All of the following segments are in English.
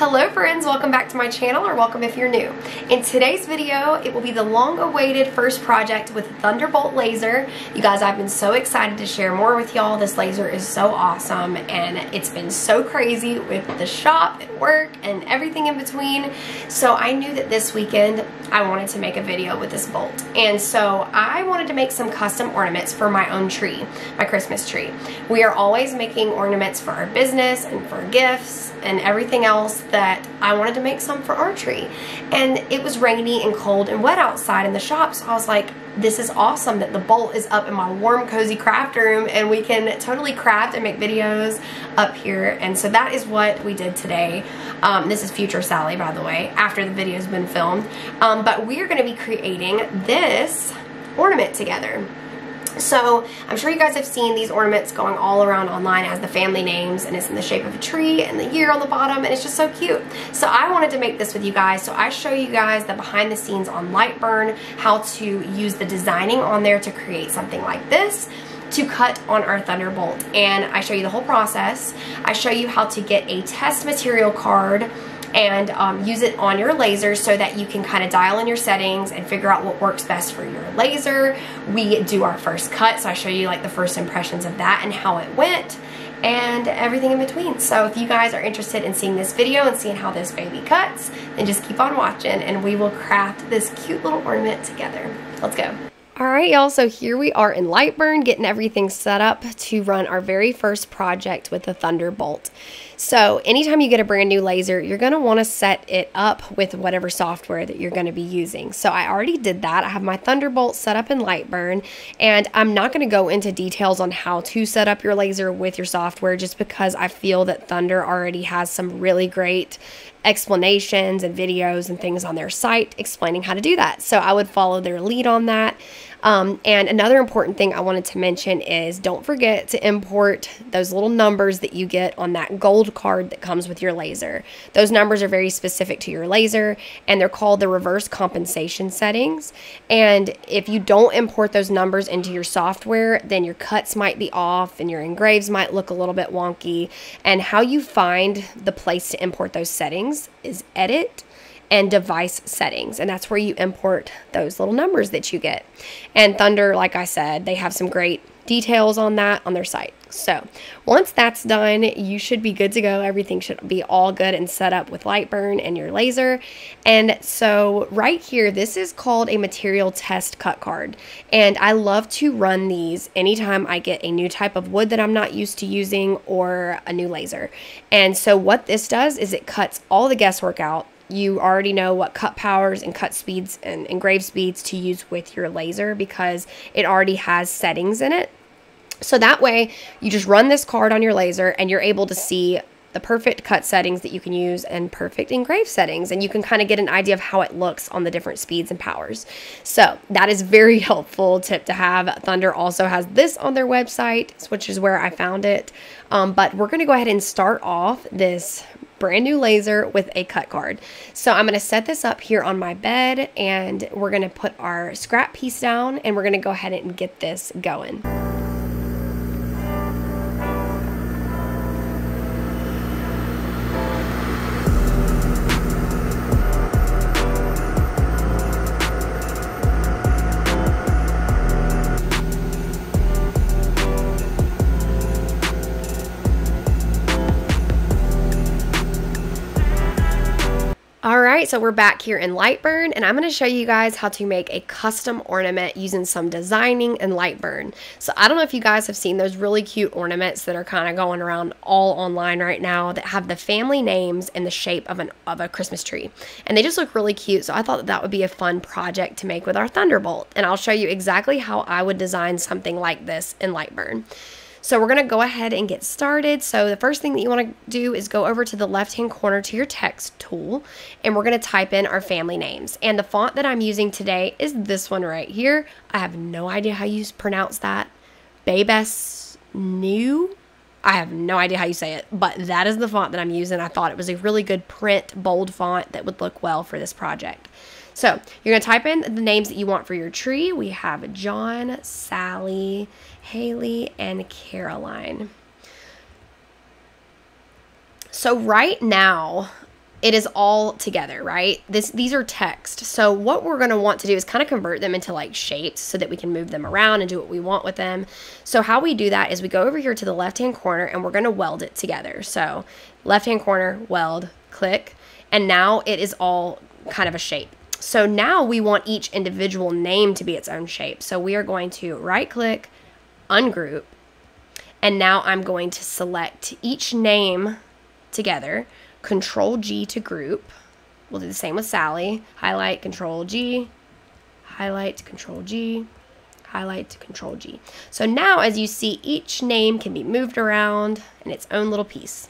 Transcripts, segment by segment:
Hello friends, welcome back to my channel, or welcome if you're new. In today's video, it will be the long-awaited first project with Thunderbolt laser. You guys, I've been so excited to share more with y'all. This laser is so awesome, and it's been so crazy with the shop and work and everything in between. So I knew that this weekend I wanted to make a video with this bolt. And so I wanted to make some custom ornaments for my own tree, my Christmas tree. We are always making ornaments for our business and for gifts and everything else, that I wanted to make some for our tree. And it was rainy and cold and wet outside in the shop, so I was like, this is awesome that the bolt is up in my warm, cozy craft room and we can totally craft and make videos up here. And so that is what we did today. This is future Sally, by the way, after the video's been filmed. But we are going to be creating this ornament together. So I'm sure you guys have seen these ornaments going all around online as the family names, and it's in the shape of a tree and the year on the bottom, and it's just so cute. So I wanted to make this with you guys, so I show you guys the behind the scenes on Lightburn, how to use the designing on there to create something like this to cut on our Thunderbolt. And I show you the whole process. I show you how to get a test material card and use it on your laser so that you can kind of dial in your settings and figure out what works best for your laser. We do our first cut, so I show you like the first impressions of that and how it went and everything in between. So if you guys are interested in seeing this video and seeing how this baby cuts, then just keep on watching and we will craft this cute little ornament together. Let's go. Alright y'all, so here we are in Lightburn getting everything set up to run our very first project with the Thunderbolt. So anytime you get a brand new laser, you're going to want to set it up with whatever software that you're going to be using. So I already did that. I have my Thunderbolt set up in Lightburn, and I'm not going to go into details on how to set up your laser with your software just because I feel that Thunder already has some really great explanations and videos and things on their site explaining how to do that. So I would follow their lead on that. And another important thing I wanted to mention is don't forget to import those little numbers that you get on that gold card that comes with your laser. Those numbers are very specific to your laser, and they're called the reverse compensation settings. And if you don't import those numbers into your software, then your cuts might be off and your engraves might look a little bit wonky. And how you find the place to import those settings is Edit and Device Settings, and that's where you import those little numbers that you get. And Thunder, like I said, they have some great details on that on their site. So once that's done, you should be good to go. Everything should be all good and set up with Lightburn and your laser. And so right here, this is called a material test cut card. And I love to run these anytime I get a new type of wood that I'm not used to using or a new laser. And so what this does is it cuts all the guesswork out. You already know what cut powers and cut speeds and engrave speeds to use with your laser because it already has settings in it. So that way you just run this card on your laser and you're able to see the perfect cut settings that you can use and perfect engrave settings, and you can kind of get an idea of how it looks on the different speeds and powers. So that is very helpful tip to have. Thunder also has this on their website, which is where I found it. But we're going to go ahead and start off this brand new laser with a cut card. So I'm going to set this up here on my bed, and we're going to put our scrap piece down, and we're going to go ahead and get this going. Alright, so we're back here in Lightburn, and I'm going to show you guys how to make a custom ornament using some designing in Lightburn. So I don't know if you guys have seen those really cute ornaments that are kind of going around all online right now that have the family names in the shape of a Christmas tree. And they just look really cute, so I thought that would be a fun project to make with our Thunderbolt. And I'll show you exactly how I would design something like this in Lightburn. So we're going to go ahead and get started. So the first thing that you want to do is go over to the left-hand corner to your text tool, and we're going to type in our family names. And the font that I'm using today is this one right here. I have no idea how you pronounce that. Babes New? I have no idea how you say it, but that is the font that I'm using. I thought it was a really good print, bold font that would look well for this project. So you're going to type in the names that you want for your tree. We have John, Sally, Haley, and Caroline. So right now, it is all together, right? These are text. So what we're going to want to do is kind of convert them into like shapes so that we can move them around and do what we want with them. So how we do that is we go over here to the left-hand corner and we're going to weld it together. So left-hand corner, weld, click, and now it is all kind of a shape. So now we want each individual name to be its own shape. So we are going to right-click, ungroup, and now I'm going to select each name together. Control G to group. We'll do the same with Sally. Highlight, Control G, highlight, Control G, highlight, Control G. So now as you see, each name can be moved around in its own little piece.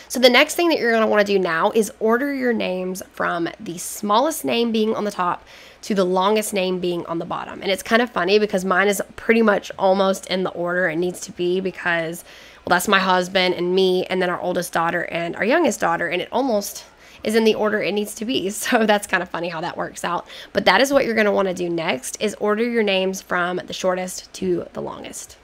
So the next thing that you're going to want to do now is order your names from the smallest name being on the top to the longest name being on the bottom. And it's kind of funny because mine is pretty much almost in the order it needs to be because, well, that's my husband and me and then our oldest daughter and our youngest daughter, and it almost is in the order it needs to be. So that's kind of funny how that works out. But that is what you're going to want to do next, is order your names from the shortest to the longest.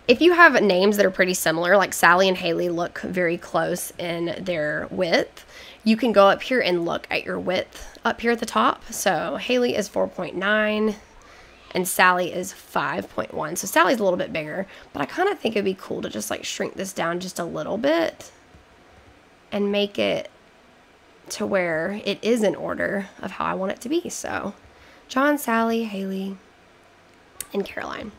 If you have names that are pretty similar, like Sally and Haley look very close in their width, you can go up here and look at your width up here at the top. So Haley is 4.9 and Sally is 5.1. So Sally's a little bit bigger, but I kind of think it'd be cool to just like shrink this down just a little bit and make it to where it is in order of how I want it to be. So John, Sally, Haley, and Caroline.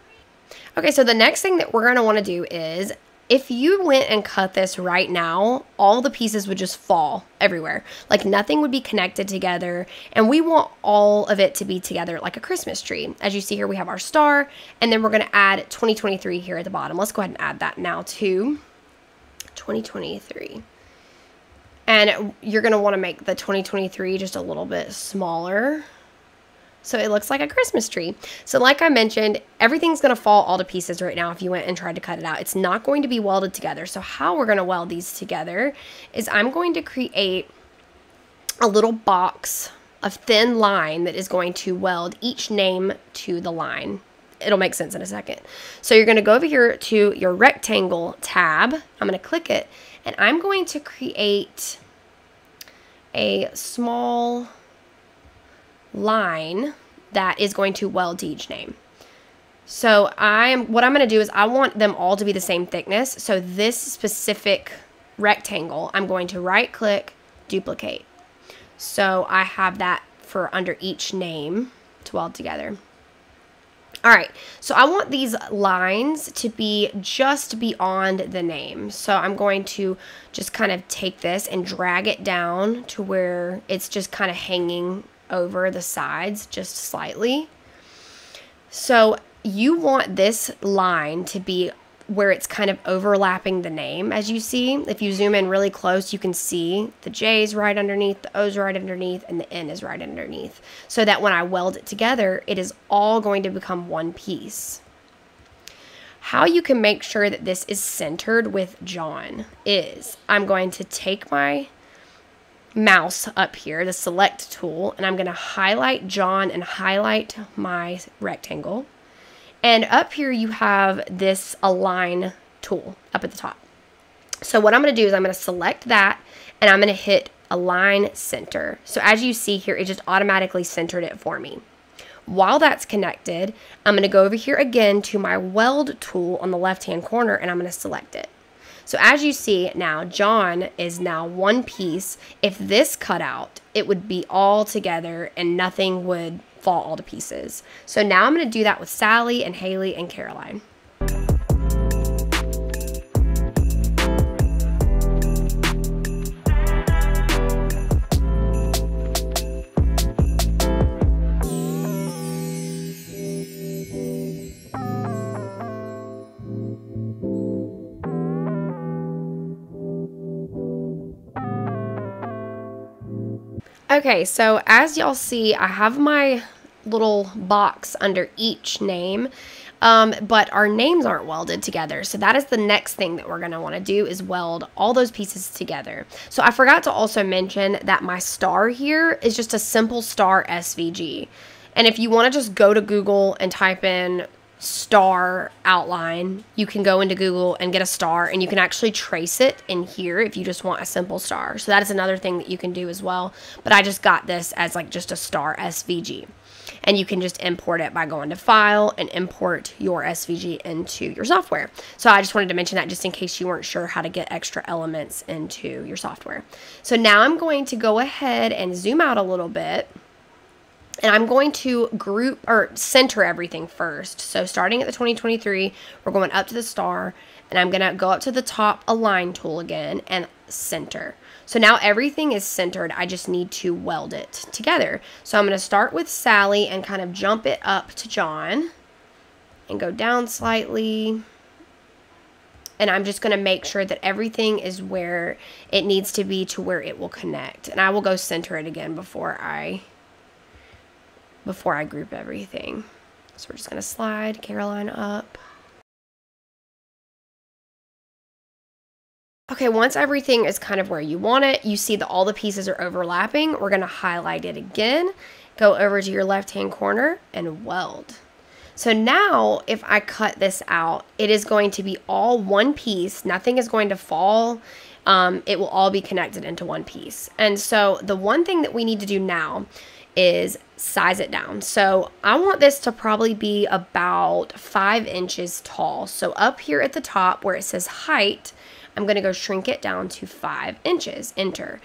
Okay, so the next thing that we're going to want to do is, if you went and cut this right now, all the pieces would just fall everywhere. Like nothing would be connected together, and we want all of it to be together like a Christmas tree. As you see here, we have our star, and then we're going to add 2023 here at the bottom. Let's go ahead and add that now to 2023. And you're going to want to make the 2023 just a little bit smaller, so it looks like a Christmas tree. So like I mentioned, everything's going to fall all to pieces right now if you went and tried to cut it out. It's not going to be welded together. So how we're going to weld these together is I'm going to create a little box of thin line that is going to weld each name to the line. It'll make sense in a second. So you're going to go over here to your rectangle tab. I'm going to click it, and I'm going to create a small line that is going to weld to each name. So what I'm going to do is I want them all to be the same thickness. So this specific rectangle, I'm going to right click, duplicate. So I have that for under each name to weld together. All right, so I want these lines to be just beyond the name. So I'm going to just kind of take this and drag it down to where it's just kind of hanging over the sides just slightly. So you want this line to be where it's kind of overlapping the name. As you see, if you zoom in really close, you can see the J's right underneath, the O's right underneath, and the N is right underneath. So that when I weld it together, it is all going to become one piece. How you can make sure that this is centered with John is I'm going to take my mouse up here, the select tool, and I'm going to highlight John and highlight my rectangle. And up here you have this align tool up at the top. So what I'm going to do is I'm going to select that and I'm going to hit align center. So as you see here, it just automatically centered it for me. While that's connected, I'm going to go over here again to my weld tool on the left hand corner and I'm going to select it. So as you see now, John is now one piece. If this cut out, it would be all together and nothing would fall all to pieces. So now I'm going to do that with Sally and Haley and Caroline. Okay, so as y'all see, I have my little box under each name, but our names aren't welded together. So that is the next thing that we're going to want to do is weld all those pieces together. So I forgot to also mention that my star here is just a simple star SVG. And if you want to just go to Google and type in star outline, you can go into Google and get a star, and you can actually trace it in here if you just want a simple star. So that is another thing that you can do as well. But I just got this as like just a star SVG. And you can just import it by going to File and import your SVG into your software. So I just wanted to mention that just in case you weren't sure how to get extra elements into your software. So now I'm going to go ahead and zoom out a little bit. And I'm going to group or center everything first. So starting at the 2023, we're going up to the star, and I'm going to go up to the top align tool again and center. So now everything is centered. I just need to weld it together. So I'm going to start with Sally and kind of jump it up to John and go down slightly. And I'm just going to make sure that everything is where it needs to be to where it will connect. And I will go center it again before I group everything. So we're just going to slide Caroline up. Okay, once everything is kind of where you want it, you see that all the pieces are overlapping. We're going to highlight it again, go over to your left-hand corner, and weld. So now, if I cut this out, it is going to be all one piece. Nothing is going to fall. It will all be connected into one piece. And so the one thing that we need to do now is size it down. So I want this to probably be about 5 inches tall. So up here at the top where it says height, I'm going to go shrink it down to 5 inches, enter.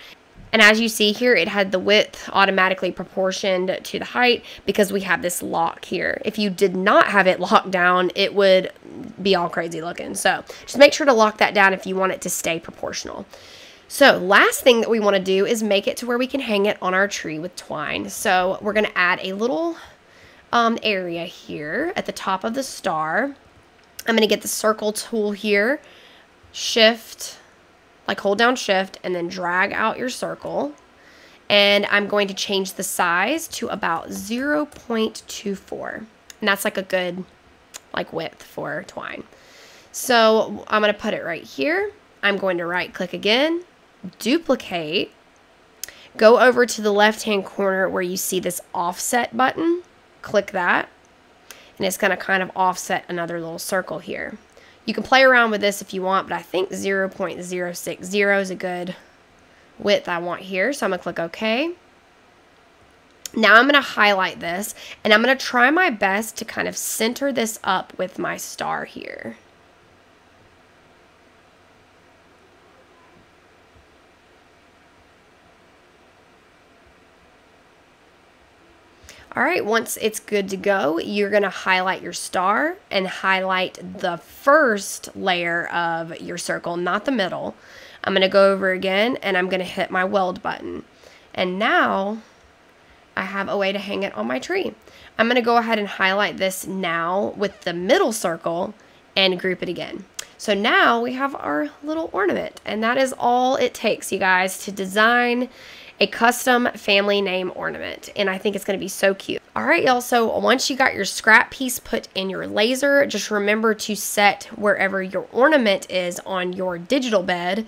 And as you see here, it had the width automatically proportioned to the height because we have this lock here. If you did not have it locked down, it would be all crazy looking. So just make sure to lock that down if you want it to stay proportional. So last thing that we want to do is make it to where we can hang it on our tree with twine. So we're going to add a little area here at the top of the star. I'm going to get the circle tool here, shift, like hold down shift, and then drag out your circle. And I'm going to change the size to about 0.24. And that's like a good width for twine. So I'm going to put it right here. I'm going to right click again, duplicate, go over to the left hand corner where you see this offset button, click that, and it's going to kind of offset another little circle here. You can play around with this if you want, but I think 0.060 is a good width I want here, so I'm going to click OK. Now I'm going to highlight this, and I'm going to try my best to kind of center this up with my star here. All right, once it's good to go, you're going to highlight your star and highlight the first layer of your circle, not the middle. I'm going to go over again, and I'm going to hit my weld button. And now I have a way to hang it on my tree. I'm going to go ahead and highlight this now with the middle circle and group it again. So now we have our little ornament, and that is all it takes, you guys, to design a custom family name ornament, and I think it's going to be so cute. All right, y'all, so once you got your scrap piece put in your laser, just remember to set wherever your ornament is on your digital bed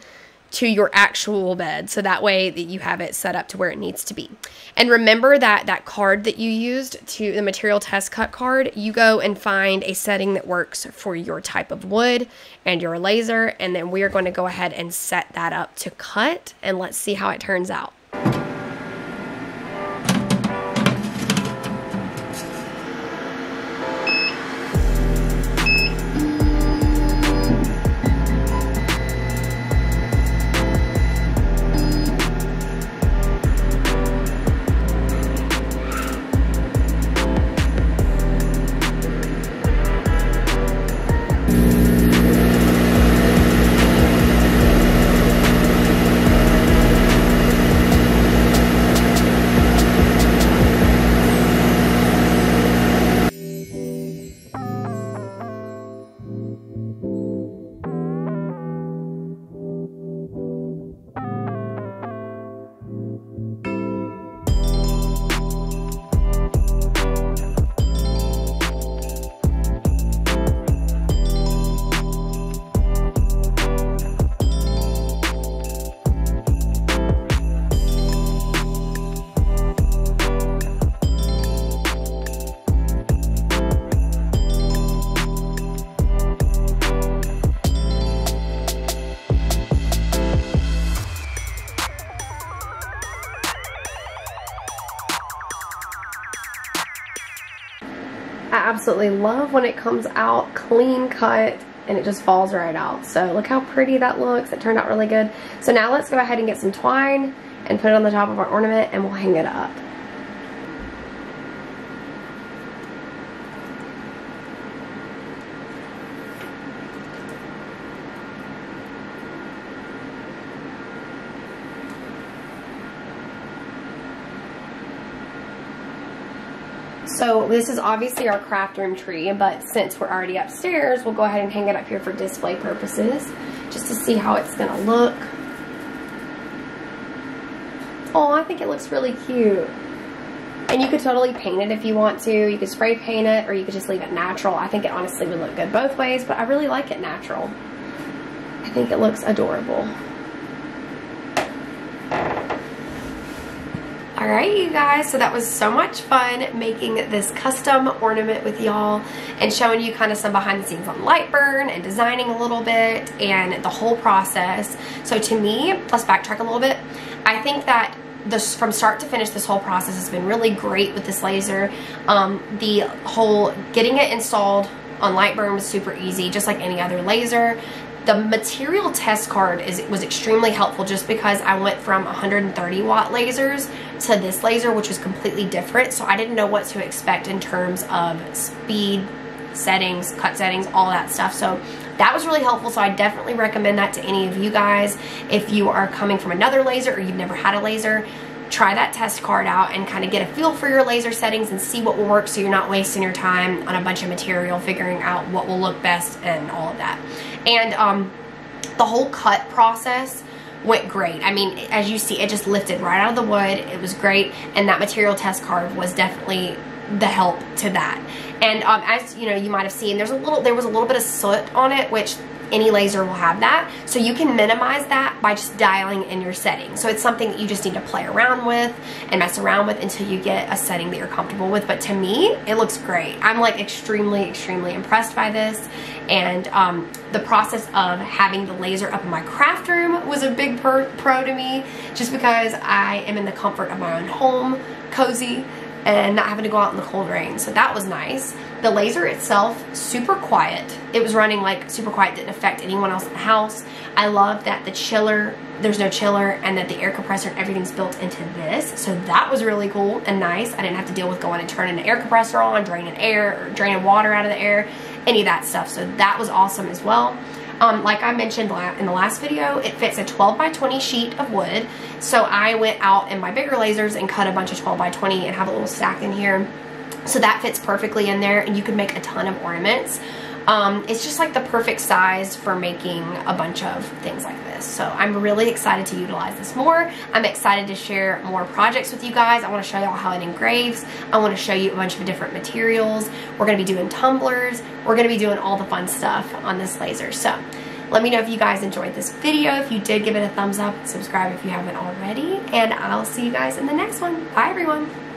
to your actual bed, so that way that you have it set up to where it needs to be. And remember that that card that you used, to the material test cut card, you go and find a setting that works for your type of wood and your laser, and then we are going to go ahead and set that up to cut, and let's see how it turns out. I absolutely love when it comes out clean cut and it just falls right out. So look how pretty that looks. It turned out really good. So now let's go ahead and get some twine and put it on the top of our ornament and we'll hang it up. So this is obviously our craft room tree, but since we're already upstairs, we'll go ahead and hang it up here for display purposes, just to see how it's gonna look. Oh, I think it looks really cute. And you could totally paint it if you want to. You could spray paint it, or you could just leave it natural. I think it honestly would look good both ways, but I really like it natural. I think it looks adorable. Alright, you guys, so that was so much fun making this custom ornament with y'all and showing you kind of some behind the scenes on Lightburn and designing a little bit and the whole process. So to me, let's backtrack a little bit. I think that this, from start to finish, this whole process has been really great with this laser. The whole getting it installed on Lightburn was super easy, just like any other laser. The material test card was extremely helpful just because I went from 130 watt lasers to this laser, which was completely different. So I didn't know what to expect in terms of speed, settings, cut settings, all that stuff. So that was really helpful. So I definitely recommend that to any of you guys. If you are coming from another laser or you've never had a laser, try that test card out and kind of get a feel for your laser settings and see what will work, so you're not wasting your time on a bunch of material figuring out what will look best and all of that. And the whole cut process went great. I mean, as you see, it just lifted right out of the wood. It was great, and that material test card was definitely the help to that. And as you know, you might have seen, there was a little bit of soot on it, which any laser will have that. So you can minimize that by just dialing in your settings. So it's something that you just need to play around with and mess around with until you get a setting that you're comfortable with. But to me, it looks great. I'm like extremely impressed by this. And the process of having the laser up in my craft room was a big pro to me, just because I am in the comfort of my own home, cozy, and not having to go out in the cold rain. So that was nice. The laser itself, super quiet. It was running like super quiet, didn't affect anyone else in the house. I love that the chiller, there's no chiller, and that the air compressor and everything's built into this. So that was really cool and nice. I didn't have to deal with going and turning the air compressor on, draining air, or draining water out of the air, any of that stuff. So that was awesome as well. Like I mentioned in the last video, it fits a 12 by 20 sheet of wood. So I went out in my bigger lasers and cut a bunch of 12 by 20 and have a little stack in here. So that fits perfectly in there, and you can make a ton of ornaments. It's just like the perfect size for making a bunch of things like this. So I'm really excited to utilize this more. I'm excited to share more projects with you guys. I want to show y'all how it engraves. I want to show you a bunch of different materials. We're going to be doing tumblers. We're going to be doing all the fun stuff on this laser. So let me know if you guys enjoyed this video. If you did, give it a thumbs up, subscribe if you haven't already, and I'll see you guys in the next one. Bye everyone.